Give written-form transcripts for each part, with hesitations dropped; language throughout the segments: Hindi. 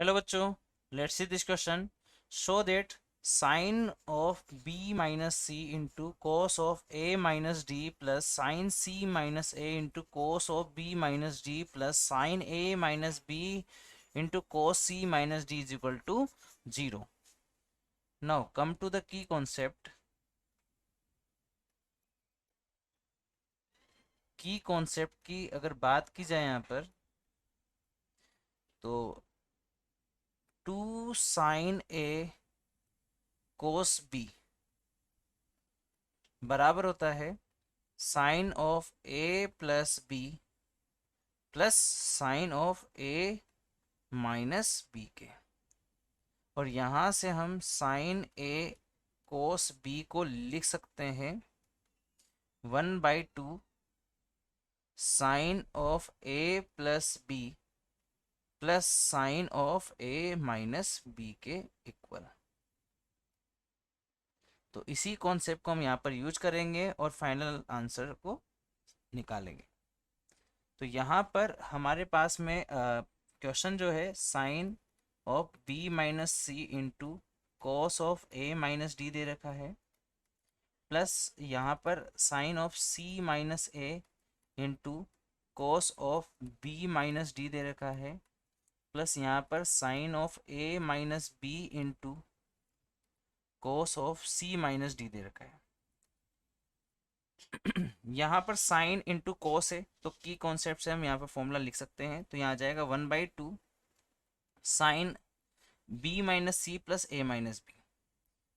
हेलो बच्चों, let's see this question. Show that sine of b minus C into cos of a minus d plus sine c minus a into cos of b minus d plus sine a minus b into cos c minus d is equal to 0. Now come to the key concept. Key concept की अगर बात की जाए यहाँ पर, तो 2 साइन a कोस b बराबर होता है sine of a plus B plus sine of a minus b के. और यहाँ से हम साइन a कोस b को लिख सकते हैं 1/2 sine of a plus B plus sine of a minus b के इक्वल. तो इसी कॉन्सेप्ट को हम यहाँ पर यूज करेंगे और फाइनल आंसर को निकालेंगे. तो यहाँ पर हमारे पास में क्वेश्चन जो है sine of b minus C into cos of a minus D दे रखा है, प्लस यहाँ पर sine of c minus a into cos of b minus D दे रखा है, प्लस यहाँ पर sine of a minus b into cos of c minus D दे रखा है. यहाँ पर साइन इंटू कॉस है, तो की कॉन्सेप्ट से हम यहाँ पर फॉर्मूला लिख सकते हैं. तो यहाँ आ जाएगा 1/2 sine b minus C plus a minus b.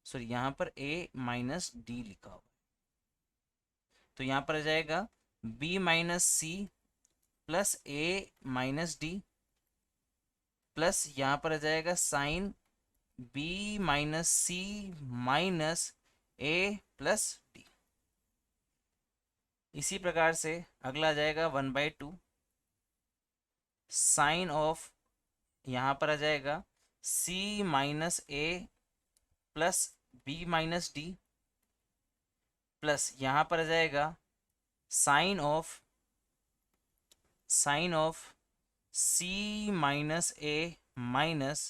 Sorry, यहाँ पर a माइनस डी लिखा हुआ है. तो यहाँ पर आ जाएगा b minus C plus a minus d, plus यहाँ पर आ जाएगा sine b minus C minus a plus d. इसी प्रकार से अगला आ जाएगा 1/2 साइन ऑफ, यहाँ पर आ जाएगा c minus a plus b minus d, plus यहाँ पर आ जाएगा sine of c minus a minus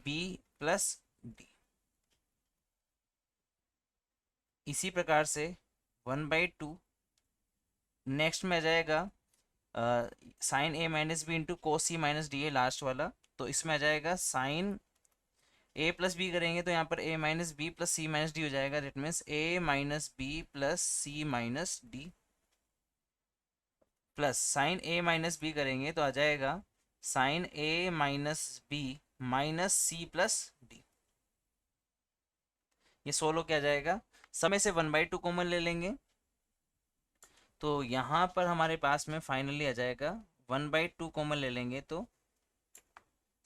b plus d. इसी प्रकार से 1/2 नेक्स्ट में आ जाएगा sine a minus b into cos c minus D है लास्ट वाला. तो इसमें आ जाएगा साइन a प्लस बी करेंगे तो यहाँ पर a minus B plus C minus d हो जाएगा. That means a minus B plus C minus d, plus sine a minus b करेंगे तो आ जाएगा sine a minus B minus C plus d. ये सोलो क्या जाएगा, समय से 1/2 कॉमन ले लेंगे. तो यहाँ पर हमारे पास में फाइनली आ जाएगा 1/2 कॉमन ले लेंगे तो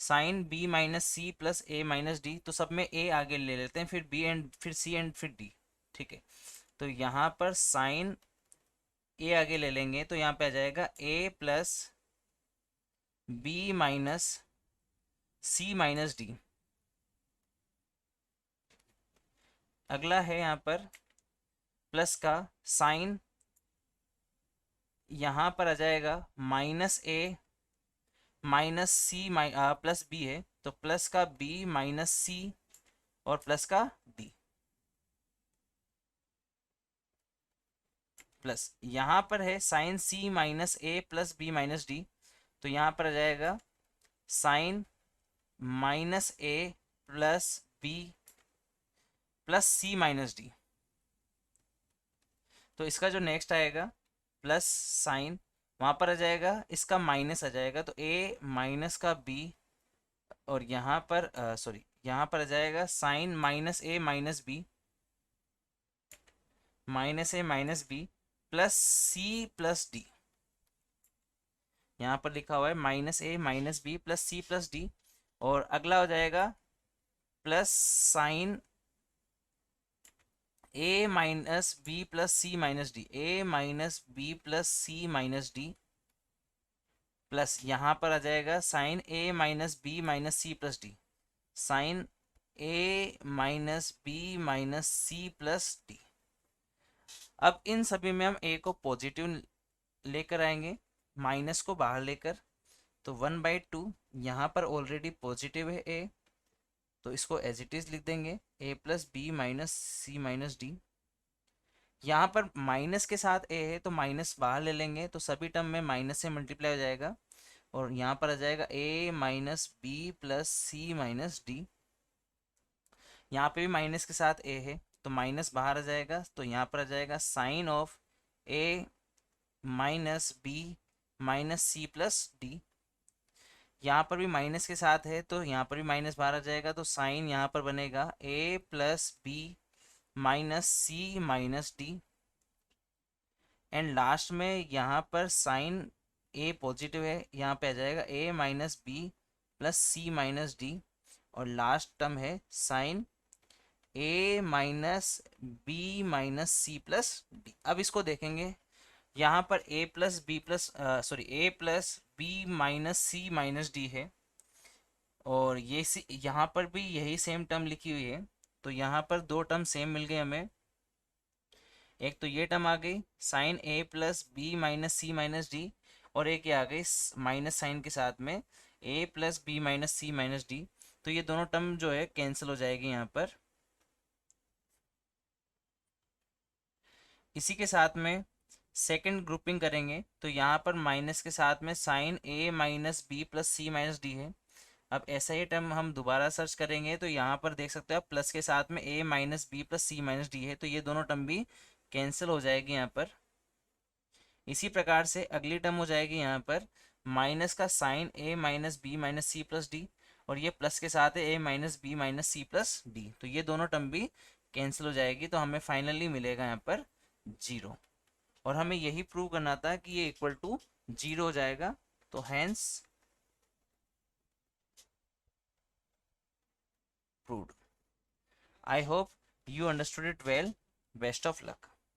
sine b minus C plus a minus d. तो सब में a आगे ले लेते हैं, फिर b एंड फिर c एंड फिर d. ठीक है, तो यहाँ पर साइन a आगे ले लेंगे तो यहाँ पे आ जाएगा a plus b minus C minus d. अगला है यहाँ पर प्लस का साइन, यहाँ पर आ जाएगा minus a minus C plus b है, तो प्लस का b माइनस सी और प्लस का d, प्लस यहाँ पर है sine c minus a plus b minus d. तो यहाँ पर आ जाएगा sine minus a plus b plus c minus d. तो इसका जो नेक्स्ट आएगा प्लस साइन, वहाँ पर आ जाएगा इसका माइनस आ जाएगा तो a माइनस का b, और यहाँ पर सॉरी यहाँ पर आ जाएगा sine minus a minus b minus b plus c plus d. यहाँ पर लिखा हुआ है minus a minus b plus c plus d. और अगला हो जाएगा plus sine a minus b plus c minus d, a minus b plus c minus d, plus यहाँ पर आ जाएगा sine a minus b minus c plus d, sine a minus b minus c plus D. अब इन सभी में हम a को पॉजिटिव लेकर आएंगे, माइनस को बाहर लेकर. तो 1/2 यहाँ पर ऑलरेडी पॉजिटिव है ए, तो इसको एज इट इज लिख देंगे, ए प्लस बी माइनस सी माइनस डी। यहाँ पर माइनस के साथ ए है तो माइनस बाहर ले लेंगे, तो सभी टर्म में माइनस से मल्टीप्लाई हो जाएगा, और यहाँ पर आ जाएगा A minus B plus C minus D. यहाँ पे भी माइनस के साथ ए है तो माइनस बाहर आ जाएगा, तो यहाँ पर आ जाएगा sine of a minus B minus C plus d. यहाँ पर भी माइनस के साथ है तो यहाँ पर भी माइनस बाहर आ जाएगा, तो साइन यहाँ पर बनेगा A plus B minus C minus D. And last में यहाँ पर साइन ए पॉजिटिव है, यहाँ पे आ जाएगा A minus B plus C minus D, और लास्ट टर्म है sine A minus B minus C plus D. अब इसको देखेंगे, यहाँ पर A plus B plus sorry A plus B minus C minus D है, और ये यहाँ पर भी यही सेम टर्म लिखी हुई है, तो यहाँ पर दो टर्म सेम मिल गए हमें। एक तो ये टर्म आ गई साइन ए प्लस बी माइनस सी माइनस डी, और एक ये आ गई माइनस साइन के साथ में ए प्लस बी माइनस सी माइनस डी। तो ये दोनों टर्म जो है कैंसिल हो जाएगी यहाँ पर। इसी के साथ में सेकंड ग्रुपिंग करेंगे, तो यहाँ पर माइनस के साथ में sign A minus B plus C minus D है। अब ऐसा ही टर्म हम दोबारा सर्च करेंगे, तो यहाँ पर देख सकते हो आप प्लस के साथ में ए माइनस बी प्लस सी माइनस डी है, तो ये दोनों टर्म भी कैंसिल हो जाएगी यहाँ पर। इसी प्रकार से अगली टर्म हो जाएगी यहाँ पर माइनस का sine A minus B minus C plus D, और ये प्लस के साथ है A minus B minus C plus D, तो ये दोनों टर्म भी कैंसिल हो जाएगी, तो हमें फाइनली मिलेगा यहाँ पर 0। और हमें यही प्रूव करना था कि ये इक्वल टू 0 हो जाएगा, तो hence proved. I hope you understood it well. Best of luck.